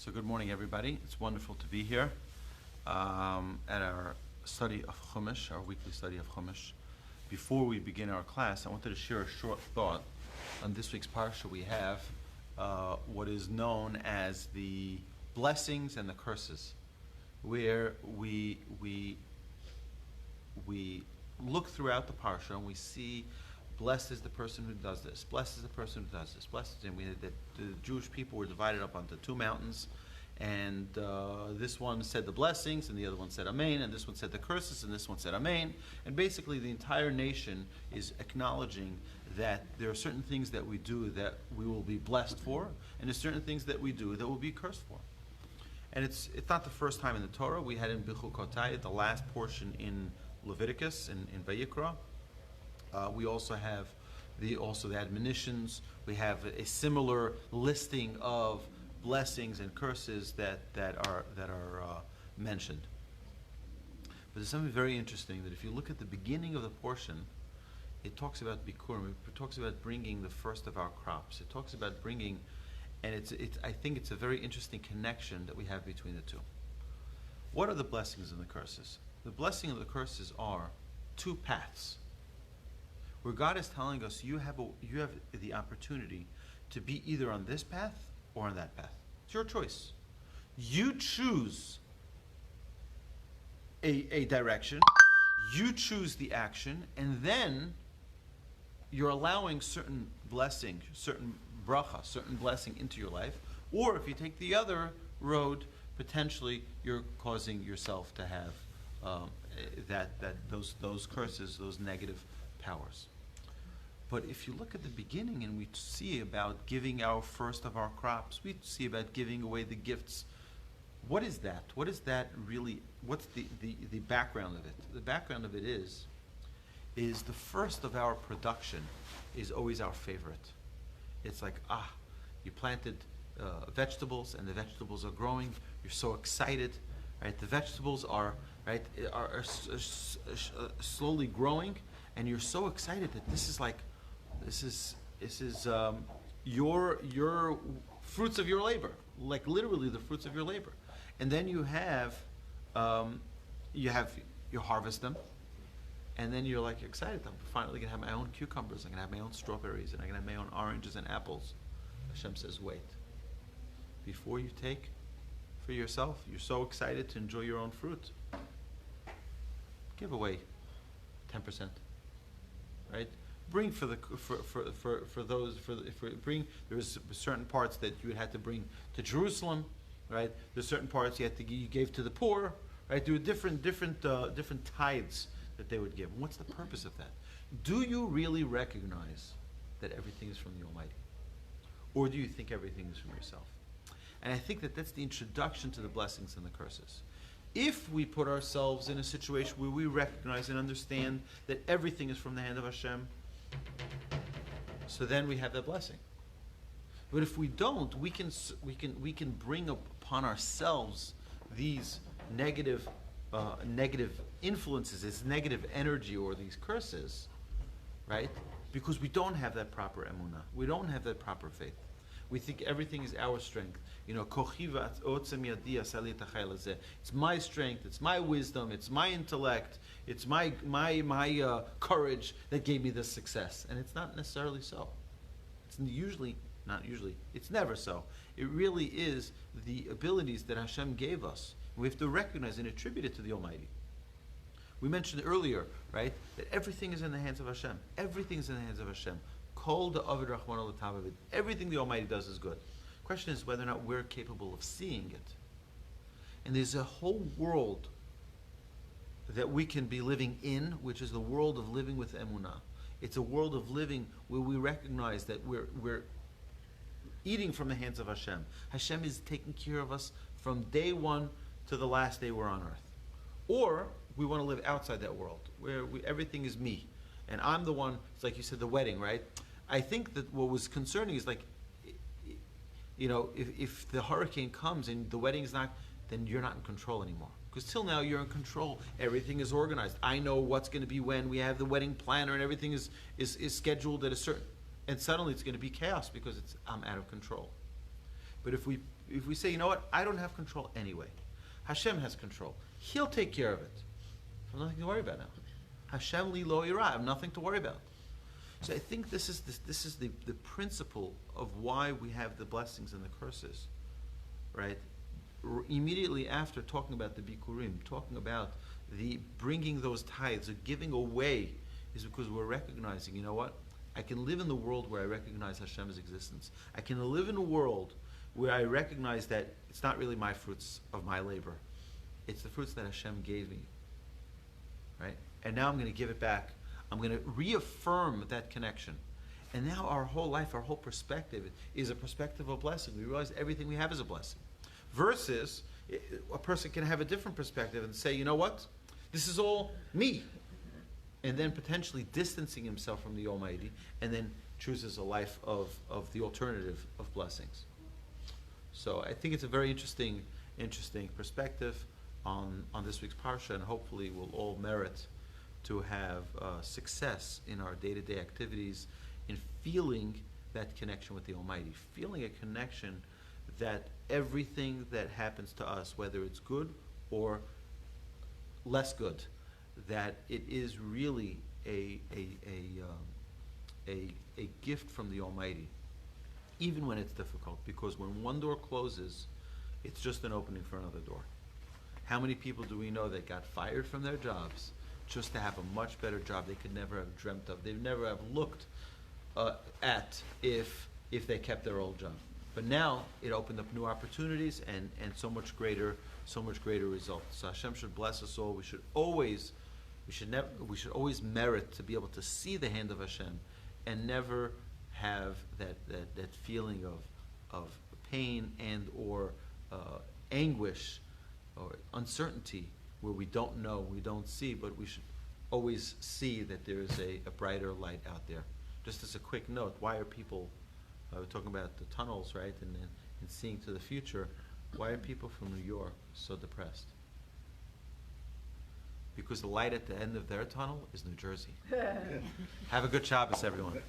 So good morning, everybody. It's wonderful to be here at our study of Chumash, our weekly study of Chumash. Before we begin our class, I wanted to share a short thought on this week's Parsha. We have what is known as the blessings and the curses, where we look throughout the Parsha and we see blessed is the person who does this, blessed is the person who does this, blessed is, and the Jewish people were divided up onto two mountains, and this one said the blessings, and the other one said Amen, and this one said the curses, and this one said Amen, and basically the entire nation is acknowledging that there are certain things that we do that we will be blessed for, and there's certain things that we do that will be cursed for. And it's not the first time in the Torah. We had in Bichukotai, the last portion in Leviticus, in Vayikra. We also have the admonitions. We have a similar listing of blessings and curses that are mentioned. But there's something very interesting that if you look at the beginning of the portion, it talks about bikurim. It talks about bringing the first of our crops. It talks about bringing, and I think it's a very interesting connection that we have between the two. What are the blessings and the curses? The blessing and the curses are two paths, where God is telling us you have the opportunity to be either on this path or on that path. It's your choice. You choose a direction, you choose the action, and then you're allowing certain blessing, certain bracha, certain blessing into your life. Or if you take the other road, potentially you're causing yourself to have those curses, those negative powers. But if you look at the beginning and we see about giving our first of our crops, we see about giving away the gifts. What is that? What is that really? What's the background of it? The background of it is the first of our production is always our favorite. It's like, you planted vegetables and the vegetables are growing. You're so excited, right? The vegetables are slowly growing, and you're so excited that this is your fruits of your labor, like literally the fruits of your labor. And then you harvest them, and then you're like excited. I'm finally gonna have my own cucumbers. I'm gonna have my own strawberries, and I'm gonna have my own oranges and apples. Hashem says, wait. Before you take for yourself, you're so excited to enjoy your own fruit. Give away 10%, right? Bring there's certain parts that you had to bring to Jerusalem, right? There's certain parts you gave to the poor, right? There were different tithes that they would give. And what's the purpose of that? Do you really recognize that everything is from the Almighty, or do you think everything is from yourself? And I think that's the introduction to the blessings and the curses. If we put ourselves in a situation where we recognize and understand that everything is from the hand of Hashem, so then we have that blessing. But if we don't, we can bring upon ourselves these negative influences, this negative energy, or these curses, right? Because we don't have that proper emunah, we don't have that proper faith. We think everything is our strength. It's my strength, it's my wisdom, it's my intellect, it's my courage that gave me this success. And it's not necessarily so. It's it's never so. It really is the abilities that Hashem gave us. We have to recognize and attribute it to the Almighty. We mentioned earlier, right, that everything is in the hands of Hashem. Everything is in the hands of Hashem. Everything the Almighty does is good. The question is whether or not we're capable of seeing it. And there's a whole world that we can be living in, which is the world of living with emunah. It's a world of living where we recognize that we're eating from the hands of Hashem. Hashem is taking care of us from day one to the last day we're on earth. Or we want to live outside that world, where everything is me. And I'm the one, it's like you said, the wedding, right? I think that what was concerning is like, if the hurricane comes and the wedding is not, then you're not in control anymore. Because till now you're in control. Everything is organized. I know what's going to be when. We have the wedding planner and everything is scheduled at a certain, and suddenly it's going to be chaos because I'm out of control. But if we say, you know what, I don't have control anyway. Hashem has control. He'll take care of it. I have nothing to worry about now. Hashem li lo ira. I have nothing to worry about. So I think this is the principle of why we have the blessings and the curses, right? Immediately after talking about the bikurim, talking about the bringing those tithes, or giving away, is because we're recognizing, you know what? I can live in the world where I recognize Hashem's existence. I can live in a world where I recognize that it's not really my fruits of my labor. It's the fruits that Hashem gave me, right? And now I'm going to give it back. I'm going to reaffirm that connection. And now our whole life, our whole perspective is a perspective of blessing. We realize everything we have is a blessing. Versus, a person can have a different perspective and say, you know what? This is all me. And then potentially distancing himself from the Almighty, and then chooses a life of the alternative of blessings. So I think it's a very interesting perspective on this week's Parsha, and hopefully we'll all merit to have success in our day-to-day activities, in feeling that connection with the Almighty, feeling a connection that everything that happens to us, whether it's good or less good, that it is really a gift from the Almighty, even when it's difficult, because when one door closes, it's just an opening for another door. How many people do we know that got fired from their jobs just to have a much better job they could never have dreamt of, they've never have looked at if they kept their old job? But now it opened up new opportunities and so much greater results. So Hashem should bless us all. We should always merit to be able to see the hand of Hashem and never have that feeling of pain and or anguish or uncertainty where we don't know, we don't see, but we should always see that there is a brighter light out there. Just as a quick note, why are people, we're talking about the tunnels, right, and seeing to the future, why are people from New York so depressed? Because the light at the end of their tunnel is New Jersey. Have a good Shabbos, everyone.